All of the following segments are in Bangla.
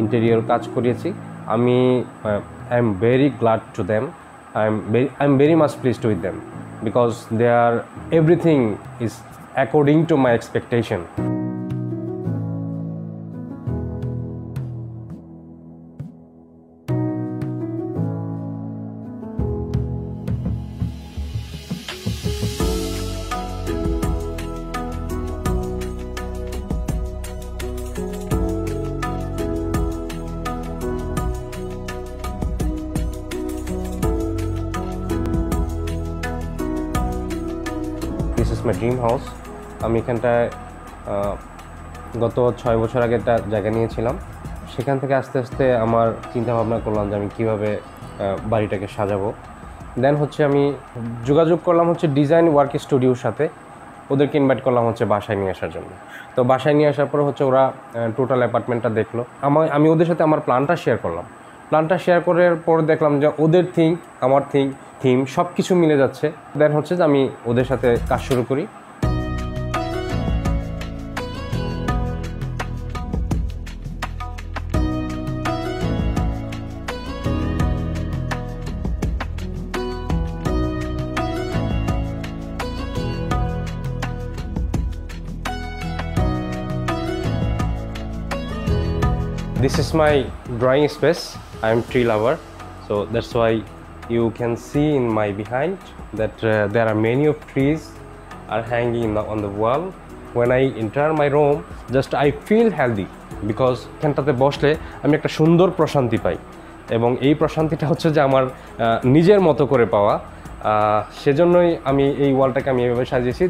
ইন্টেরিয়র কাজ করিয়েছি। আমি I am very glad to them, I am very much pleased with them because they are everything is according to my expectation. This is my dream house. আমি এখানটায় গত 6 বছর আগে একটা জায়গা নিয়েছিলাম। সেখান থেকে আস্তে আস্তে আমার চিন্তা ভাবনা করলাম যে আমি কীভাবে বাড়িটাকে সাজাবো। দেন হচ্ছে আমি যোগাযোগ করলাম হচ্ছে ডিজাইন ওয়ার্ক স্টুডিওর সাথে, ওদেরকে ইনভাইট করলাম হচ্ছে বাসায় নিয়ে আসার জন্য। তো বাসায় নিয়ে আসার পরে হচ্ছে ওরা টোটাল অ্যাপার্টমেন্টটা দেখলো। আমি ওদের সাথে আমার প্ল্যানটা শেয়ার করলাম। প্ল্যানটা শেয়ার করার পর দেখলাম যে ওদের আমার থিম সব কিছু মিলে যাচ্ছে। দেন হচ্ছে যে আমি ওদের সাথে কাজ শুরু করি। This is my drawing space. I am tree lover, so that's why you can see in my behind that there are many of trees are hanging on the wall. When I enter my room, just I feel healthy because এখানটাতে বসলে আমি একটা সুন্দর প্রশান্তি পাই, এবং এই প্রশান্তিটা হচ্ছে যে আমার নিজের মতো করে পাওয়া। সেজন্যই আমি এই ওয়ালটাকে আমি এভাবে সাজিয়েছি।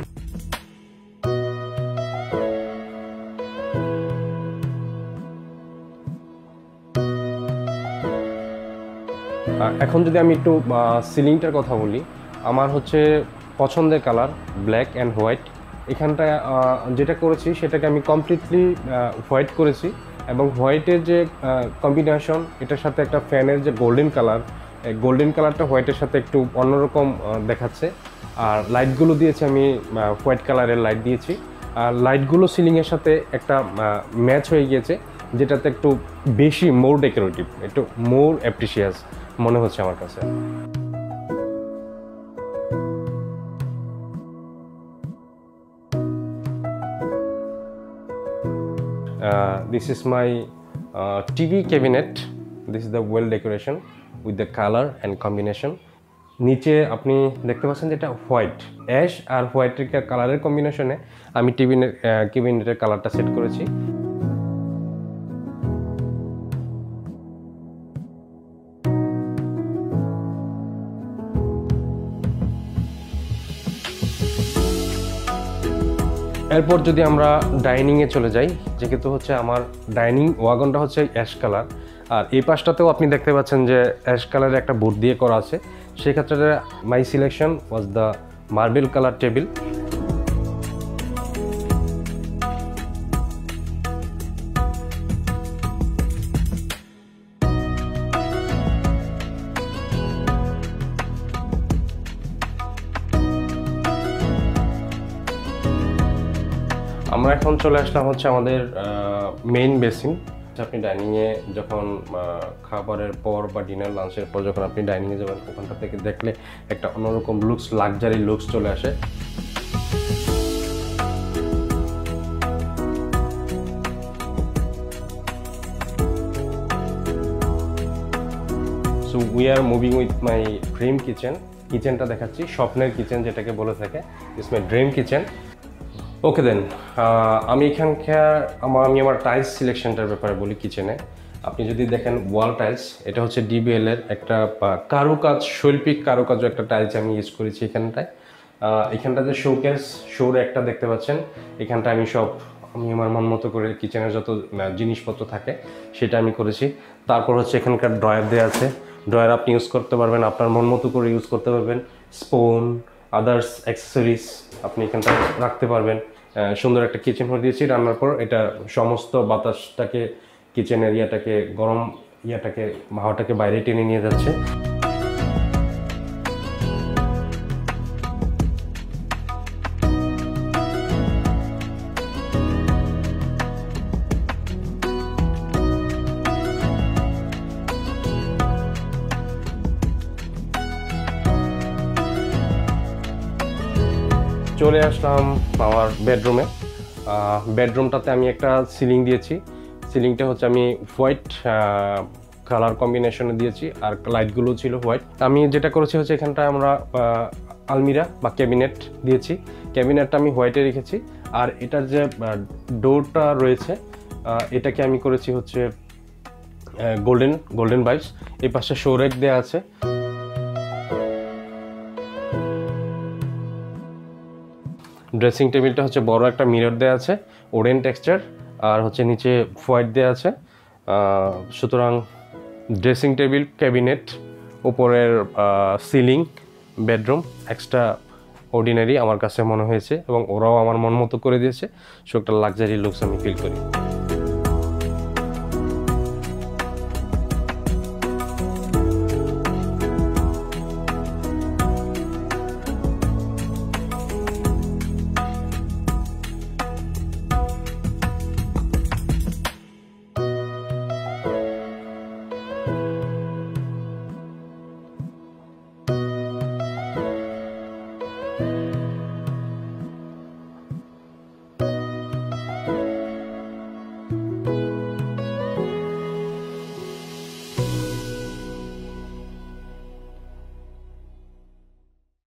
এখন যদি আমি একটু সিলিংটার কথা বলি, আমার হচ্ছে পছন্দের কালার ব্ল্যাক অ্যান্ড হোয়াইট। এখানটায় যেটা করেছি সেটাকে আমি কমপ্লিটলি হোয়াইট করেছি, এবং হোয়াইটের যে কম্বিনেশন এটার সাথে একটা ফ্যানের যে গোল্ডেন কালারটা হোয়াইটের সাথে একটু অন্যরকম দেখাচ্ছে। আর লাইটগুলো দিয়েছি আমি হোয়াইট কালারের লাইট দিয়েছি, আর লাইটগুলো সিলিংয়ের সাথে একটা ম্যাচ হয়ে গিয়েছে, যেটাতে একটু বেশি মোর ডেকোরেটিভ, একটু মোর অ্যাপ্রিসিয়াস মনে হচ্ছে আমার কাছে। This is my TV cabinet. This is the well decoration with the color and combination. নিচে আপনি দেখতে পাচ্ছেন যেটা হোয়াইট অ্যাশ আর হোয়াইটের কালারের কম্বিনেশনে আমি ক্যাবিনেটের কালারটা সেট করেছি। এরপর যদি আমরা ডাইনিংয়ে চলে যাই, যেহেতু হচ্ছে আমার ডাইনিং ওয়াগনটা হচ্ছে অ্যাশ কালার, আর এই পাশটাতেও আপনি দেখতে পাচ্ছেন যে অ্যাশ কালারের একটা বোর্ড দিয়ে করা আছে। সেক্ষেত্রে my selection was the marble colour table. আমরা এখন চলে আসলাম হচ্ছে আমাদের মেইন বেসিন। আপনি ডাইনিংয়ে যখন খাবারের পর বা ডিনার লাঞ্চের পর যখন আপনি ডাইনিংয়ে যাবেন, ওখানটা থেকে দেখলে একটা অন্যরকম লুকস, লাক্সারি লুকস চলে আসে। So we are moving with my dream কিচেনটা দেখাচ্ছি, স্বপ্নের কিচেন যেটাকে বলে থাকে। It's my dream kitchen. Okay then, আমি এখানকার আমার টাইলস সিলেকশনটার ব্যাপারে বলি। কিচেনে আপনি যদি দেখেন ওয়াল টাইলস, এটা হচ্ছে ডিবিএল এর একটা কারুকাজ, শৈল্পিক কারুকাজ একটা টাইলস আমি ইউজ করেছি এখানটায়। এখানটা যে শোর একটা দেখতে পাচ্ছেন, এখানটা আমি আমার মন মতো করে কিচেনের যত জিনিসপত্র থাকে সেটা আমি করেছি। তারপর হচ্ছে এখানকার ড্রয়ার দেওয়া আছে, ড্রয়ার আপনি ইউজ করতে পারবেন, আপনার মন মতো করে ইউজ করতে পারবেন। স্পুন, আদার্স অ্যাক্সেসরিজ আপনি এখানটা রাখতে পারবেন। সুন্দর একটা কিচেন হয়ে দিয়েছি। রান্নার পর এটা সমস্ত বাতাসটাকে, কিচেনের গরম হাওয়াটাকে বাইরে টেনে নিয়ে যাচ্ছে। চলে আসলাম আমার বেডরুমে। বেডরুমটাতে আমি একটা সিলিং দিয়েছি। সিলিংটা হচ্ছে আমি হোয়াইট কালার কম্বিনেশনে দিয়েছি, আর লাইটগুলো ছিল হোয়াইট। আমি যেটা করেছি হচ্ছে এখানটায় আমরা আলমিরা বা ক্যাবিনেট দিয়েছি। ক্যাবিনেটটা আমি হোয়াইটে রেখেছি, আর এটার যে ডোরটা রয়েছে এটাকে আমি করেছি হচ্ছে গোল্ডেন ভাইবস। এই পাশে শো রেক দেওয়া আছে। ড্রেসিং টেবিলটা হচ্ছে বড় একটা মিরর দেওয়া আছে, ওডেন টেক্সচার, আর হচ্ছে নিচে হোয়াইট দেওয়া আছে। সুতরাং ড্রেসিং টেবিল, ক্যাবিনেট, উপরের সিলিং, বেডরুম এক্সট্রা অর্ডিনারি আমার কাছে মনে হয়েছে, এবং ওরাও আমার মন মতো করে দিয়েছে। সো একটা লাক্সারি লুকস আমি ফিল করি।